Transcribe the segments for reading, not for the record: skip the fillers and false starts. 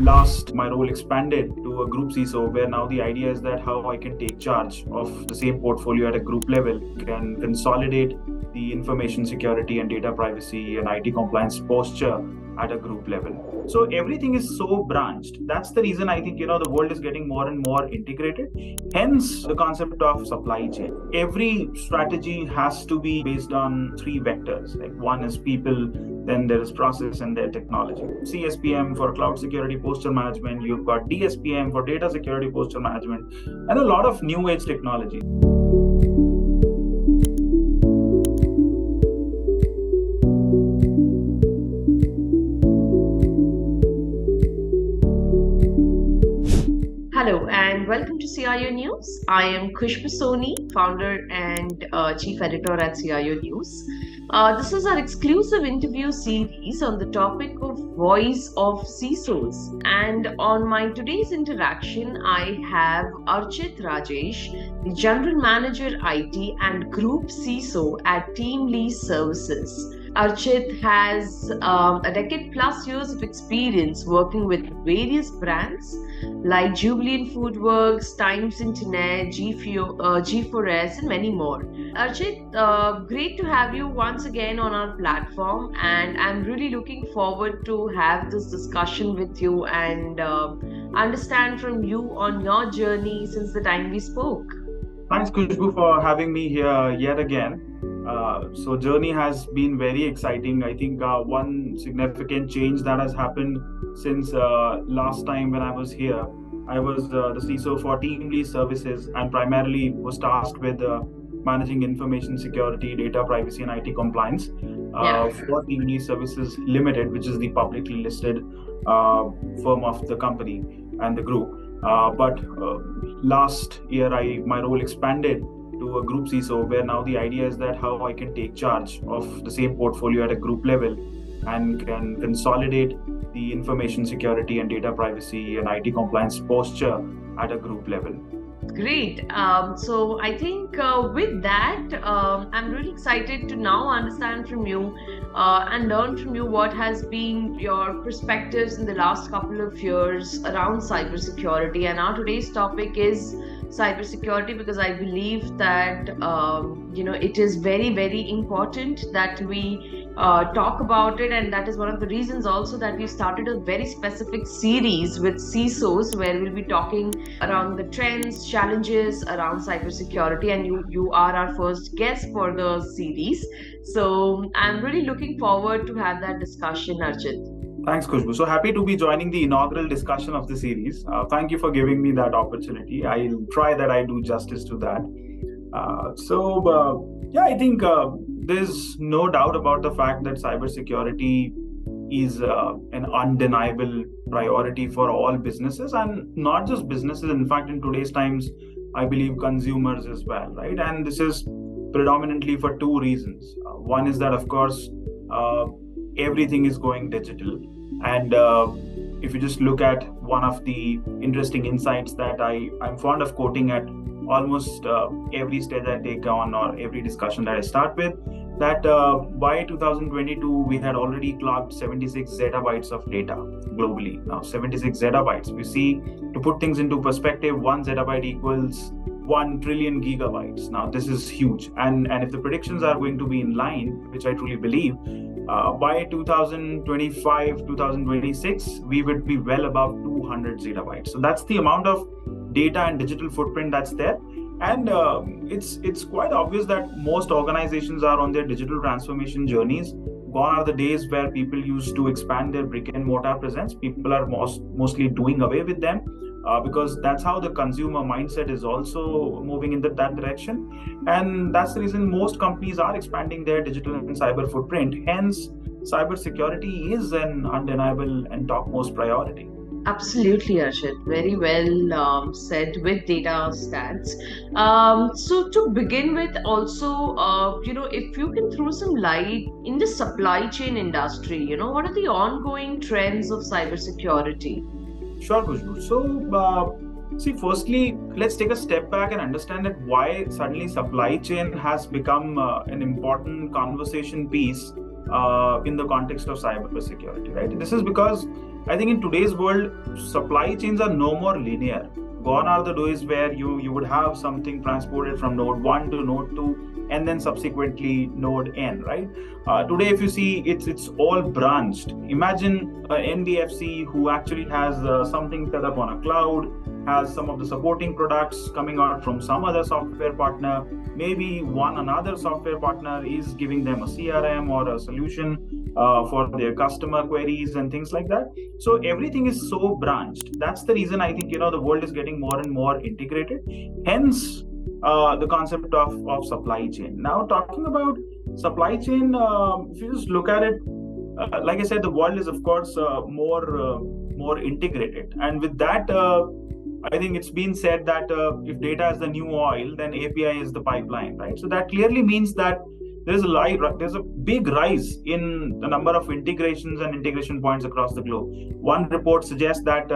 Last, my role expanded to a group CISO, where now the idea is that how I can take charge of the same portfolio at a group level, can consolidate the information security and data privacy and IT compliance posture at a group level. So everything is so branched. That's the reason I think, the world is getting more and more integrated. Hence the concept of supply chain. Every strategy has to be based on three vectors. Like one is people, then there is process and their technology. CSPM for cloud security posture management, you've got DSPM for data security posture management, and a lot of new age technology. Hello and welcome to CIONews. I am Khushbu Soni, founder and chief editor at CIONews. This is our exclusive interview series on the topic of voice of CISOs. And on my today's interaction, I have Archit Rajesh, the General Manager IT and Group CISO at TeamLease Services. Archit has a decade plus years of experience working with various brands like Jubilant Foodworks, Times Internet, G4S, and many more. Archit, great to have you once again on our platform, and I'm really looking forward to have this discussion with you and understand from you on your journey since the time we spoke. Thanks, Khushbu, for having me here yet again. So journey has been very exciting. I think one significant change that has happened since last time when I was here, I was the CISO for TeamLease Services and primarily was tasked with managing information security, data privacy, and IT compliance for TeamLease Services Limited, which is the publicly listed firm of the company and the group. But last year, my role expanded to a group CISO, where now the idea is that how I can take charge of the same portfolio at a group level and can consolidate the information security and data privacy and IT compliance posture at a group level. Great. So I think with that, I'm really excited to now understand from you and learn from you what has been your perspectives in the last couple of years around cybersecurity. And our today's topic is cybersecurity, because I believe that it is very, very important that we talk about it, and that is one of the reasons also that we started a very specific series with CISOs where we'll be talking around the trends, challenges around cybersecurity, and you are our first guest for the series. So I'm really looking forward to have that discussion, Archit. Thanks, Khushbu. So happy to be joining the inaugural discussion of the series. Thank you for giving me that opportunity. I'll try that I do justice to that. I think there's no doubt about the fact that cybersecurity is an undeniable priority for all businesses, and not just businesses. In fact, in today's times, I believe consumers as well, right? And this is predominantly for two reasons. One is that, of course, everything is going digital. And if you just look at one of the interesting insights that I'm fond of quoting at almost every stage I take on or every discussion that I start with, that by 2022, we had already clocked 76 zettabytes of data globally. Now, 76 zettabytes. We see, to put things into perspective, 1 zettabyte equals 1 trillion gigabytes. Now, this is huge. And if the predictions are going to be in line, which I truly believe, by 2025, 2026, we would be well above 200 zettabytes. So that's the amount of data and digital footprint that's there. And it's quite obvious that most organizations are on their digital transformation journeys. Gone are the days where people used to expand their brick and mortar presence. People are mostly doing away with them because that's how the consumer mindset is also moving in that direction. And that's the reason most companies are expanding their digital and cyber footprint. Hence, cybersecurity is an undeniable and topmost priority. Absolutely, Archit. Very well said with data stats. So to begin with, also, if you can throw some light in the supply chain industry, what are the ongoing trends of cybersecurity? Sure, Khushbu. So, firstly, let's take a step back and understand that why suddenly supply chain has become an important conversation piece in the context of cybersecurity, right? This is because I think in today's world, supply chains are no more linear. Gone are the days where you would have something transported from node 1 to node 2 and then subsequently node n, right? Today, if you see, it's all branched. Imagine an NBFC who actually has something set up on a cloud, has some of the supporting products coming out from some other software partner. Maybe another software partner is giving them a CRM or a solution for their customer queries and things like that. So everything is so branched. That's the reason I think the world is getting more and more integrated. Hence, the concept of supply chain. Now, talking about supply chain, if you just look at it, like I said, the world is of course more integrated, and with that, I think it's been said that if data is the new oil, then API is the pipeline, right? So that clearly means that there's a big rise in the number of integrations and integration points across the globe. One report suggests that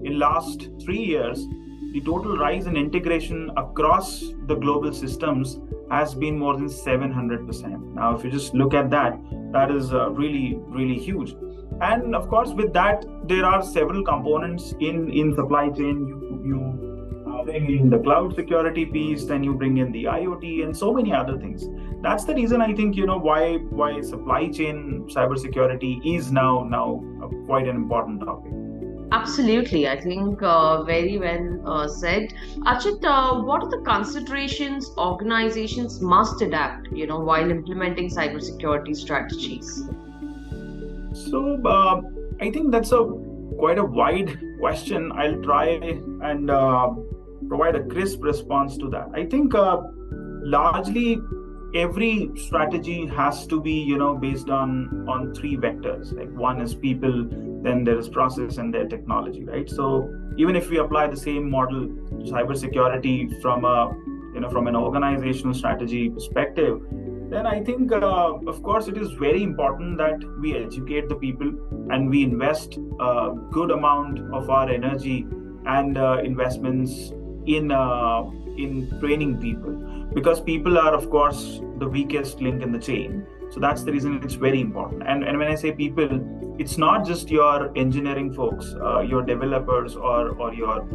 in last 3 years, the total rise in integration across the global systems has been more than 700%. Now, if you just look at that, that is really, really huge. And of course, with that, there are several components in supply chain. You bring in the cloud security piece, then you bring in the IoT and so many other things. That's the reason I think why supply chain cybersecurity is now quite an important topic. Absolutely, I think very well said. Archit, what are the considerations organizations must adapt, while implementing cybersecurity strategies? So I think that's quite a wide question. I'll try and provide a crisp response to that. I think largely every strategy has to be based on three vectors. Like one is people, then there is process, and there technology, right? So even if we apply the same model to cybersecurity from an organizational strategy perspective, then I think of course it is very important that we educate the people and we invest a good amount of our energy and investments in training people, because people are of course the weakest link in the chain. So that's the reason it's very important. And when I say people, it's not just your engineering folks, your developers, or your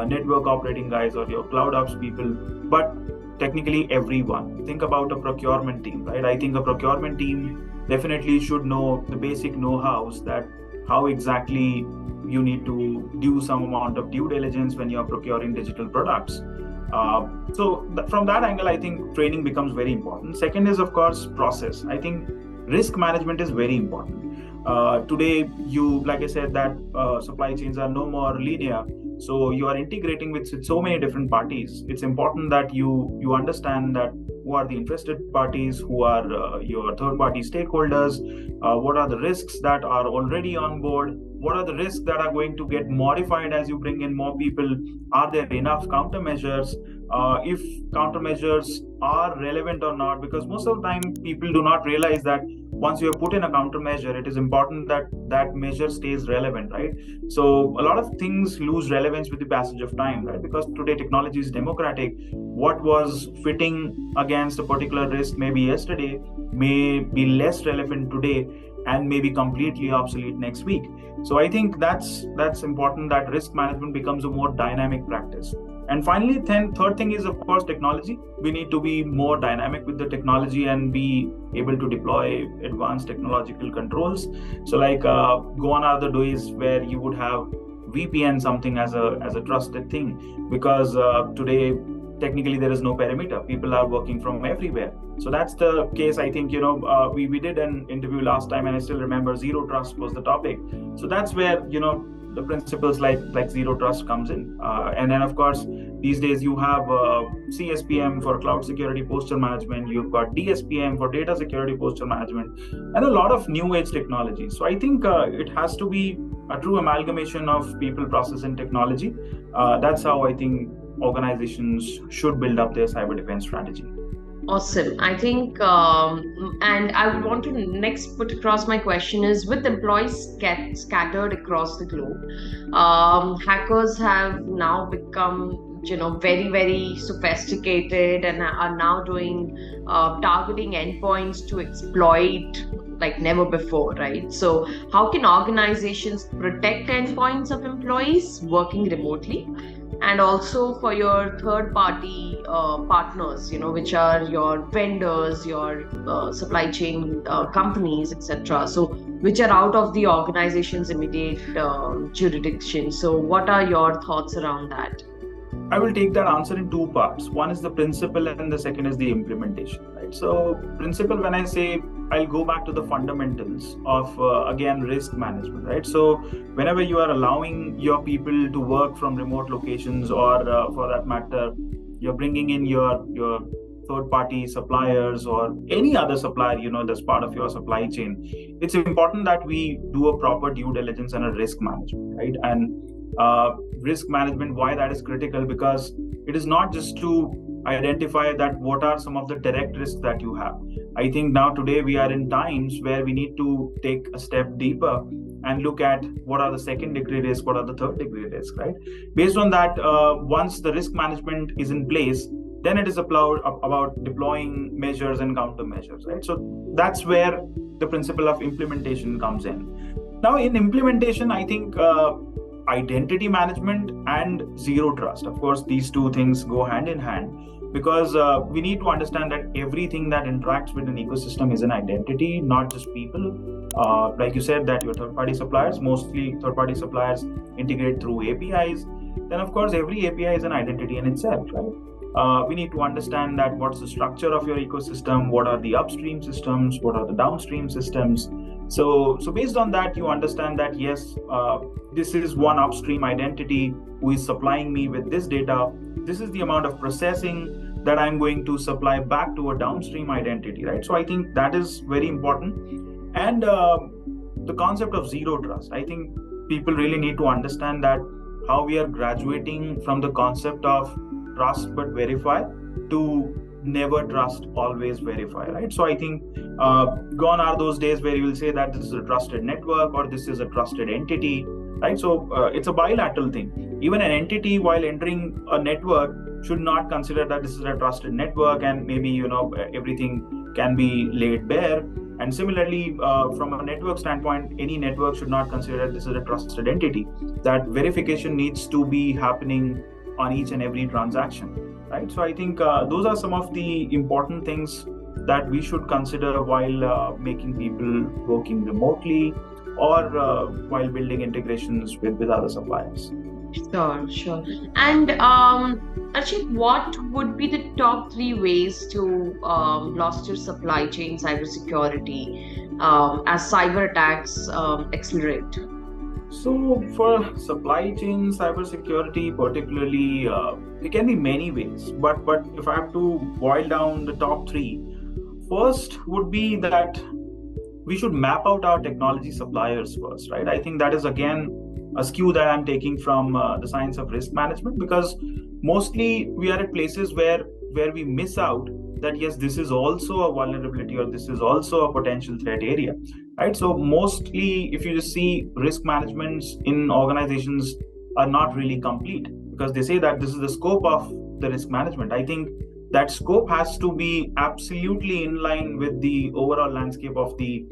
network operating guys, or your cloud ops people, but technically everyone. Think about a procurement team, right? I think a procurement team definitely should know the basic know-hows, that how exactly you need to do some amount of due diligence when you're procuring digital products. From that angle, I think training becomes very important. Second is, of course, process. I think risk management is very important. Today, like I said, that supply chains are no more linear. So you are integrating with so many different parties. It's important that you understand that who are the interested parties, who are your third-party stakeholders, what are the risks that are already on board, what are the risks that are going to get modified as you bring in more people, are there enough countermeasures, if countermeasures are relevant or not, because most of the time people do not realize that once you have put in a countermeasure, it is important that that measure stays relevant, right? So a lot of things lose relevance with the passage of time, right? Because today technology is democratic. What was fitting against a particular risk maybe yesterday may be less relevant today and may be completely obsolete next week. So I think that's important, that risk management becomes a more dynamic practice. And finally, third thing is, of course, technology. We need to be more dynamic with the technology and be able to deploy advanced technological controls. So like gone are the days where you would have VPN something as a trusted thing, because today technically there is no perimeter. People are working from everywhere. So that's the case. I think we did an interview last time, and I still remember zero trust was the topic. So that's where the principles like zero trust comes in. And then of course these days you have CSPM for cloud security posture management, you've got DSPM for data security posture management, and a lot of new age technology. So I think it has to be a true amalgamation of people, process, and technology. That's how I think organizations should build up their cyber defense strategy. Awesome. I think, and I would want to next put across my question is, with employees scattered across the globe, hackers have now become, very, very sophisticated and are now doing targeting endpoints to exploit like never before, right? So how can organizations protect endpoints of employees working remotely? And also for your third party partners, which are your vendors, your supply chain companies, etc., so which are out of the organization's immediate jurisdiction. So what are your thoughts around that? I will take that answer in two parts. One is the principle and the second is the implementation, right? So principle, when I say, I'll go back to the fundamentals of, again, risk management, right? So whenever you are allowing your people to work from remote locations, or for that matter, you're bringing in your third party suppliers or any other supplier, that's part of your supply chain, it's important that we do a proper due diligence and a risk management, right? And risk management, why that is critical, because it is not just to identify that what are some of the direct risks that you have. I think now today we are in times where we need to take a step deeper and look at what are the second degree risks, what are the third degree risks, right? Based on that, once the risk management is in place, then it is about deploying measures and countermeasures, right? So that's where the principle of implementation comes in. Now in implementation, I think identity management and zero trust, of course, these two things go hand in hand, because we need to understand that everything that interacts with an ecosystem is an identity, not just people. Like you said, that your third-party suppliers, mostly third-party suppliers integrate through APIs, then of course every API is an identity in itself, right? We need to understand that what's the structure of your ecosystem, what are the upstream systems, what are the downstream systems. So based on that, you understand that yes, this is one upstream identity who is supplying me with this data. This is the amount of processing that I'm going to supply back to a downstream identity, right? So I think that is very important. And the concept of zero trust, I think people really need to understand that how we are graduating from the concept of trust but verify to never trust, always verify, right? So I think gone are those days where you will say that this is a trusted network or this is a trusted entity, right? So it's a bilateral thing. Even an entity, while entering a network, should not consider that this is a trusted network and maybe everything can be laid bare. And similarly, from a network standpoint, any network should not consider that this is a trusted entity. That verification needs to be happening on each and every transaction, right? So I think those are some of the important things that we should consider while making people working remotely or while building integrations with other suppliers. Sure. And Archit, what would be the top three ways to bolster supply chain cybersecurity as cyber attacks accelerate? So for supply chain cybersecurity, particularly, there can be many ways. But if I have to boil down the top three, first would be that we should map out our technology suppliers first, right? I think that is again a skew that I'm taking from the science of risk management, because mostly we are at places where we miss out that yes, this is also a vulnerability or this is also a potential threat area, right? So mostly if you just see, risk managements in organizations are not really complete because they say that this is the scope of the risk management. I think that scope has to be absolutely in line with the overall landscape of the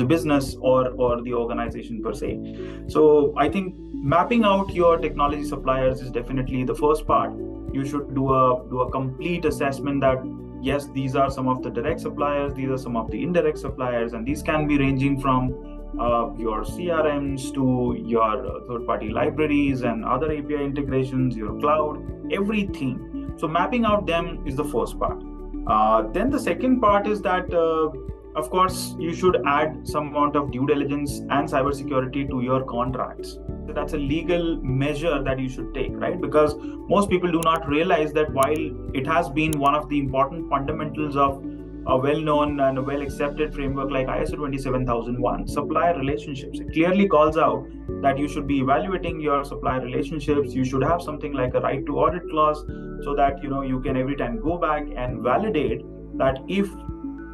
business or the organization per se. So I think mapping out your technology suppliers is definitely the first part. You should do a complete assessment that yes, these are some of the direct suppliers, these are some of the indirect suppliers, and these can be ranging from your CRMs to your third-party libraries and other API integrations, your cloud, everything. So mapping out them is the first part. Then the second part is that, of course, you should add some amount of due diligence and cybersecurity to your contracts. So that's a legal measure that you should take, right? Because most people do not realize that while it has been one of the important fundamentals of a well-known and a well-accepted framework like ISO 27001, supplier relationships, it clearly calls out that you should be evaluating your supplier relationships. You should have something like a right to audit clause so that you can every time go back and validate that if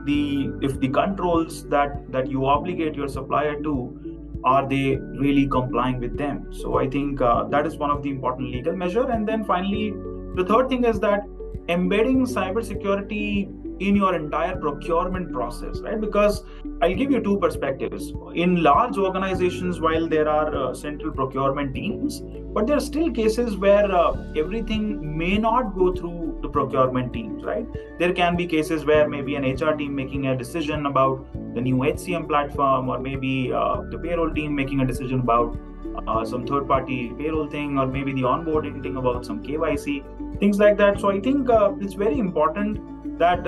the controls that you obligate your supplier to, are they really complying with them? So I think that is one of the important legal measure. And then finally, the third thing is that embedding cybersecurity in your entire procurement process, right? Because I'll give you two perspectives. In large organizations, while there are central procurement teams, but there are still cases where everything may not go through the procurement teams, right? There can be cases where maybe an HR team making a decision about the new HCM platform, or maybe the payroll team making a decision about some third-party payroll thing, or maybe the onboarding thing about some KYC, things like that. So I think it's very important that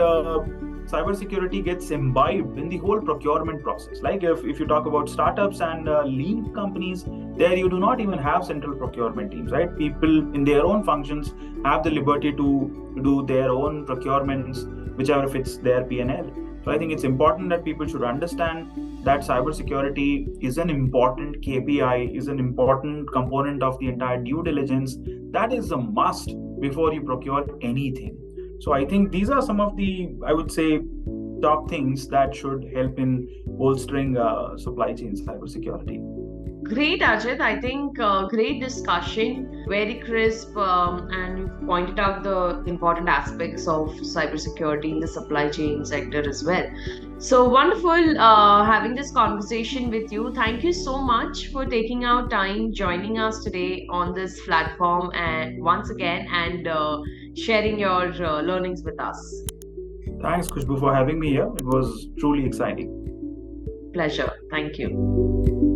cybersecurity gets imbibed in the whole procurement process. Like if you talk about startups and lean companies, there you do not even have central procurement teams, right? People in their own functions have the liberty to do their own procurements, whichever fits their P&L. So I think it's important that people should understand that cybersecurity is an important KPI, is an important component of the entire due diligence. That is a must before you procure anything. So I think these are some of the, I would say, top things that should help in bolstering supply chain cybersecurity. Great, Ajit. I think great discussion, very crisp, and you've pointed out the important aspects of cybersecurity in the supply chain sector as well. So wonderful having this conversation with you. Thank you so much for taking out time, joining us today on this platform, and once again, and sharing your learnings with us. Thanks, Khushbu, for having me here. It was truly exciting. Pleasure. Thank you.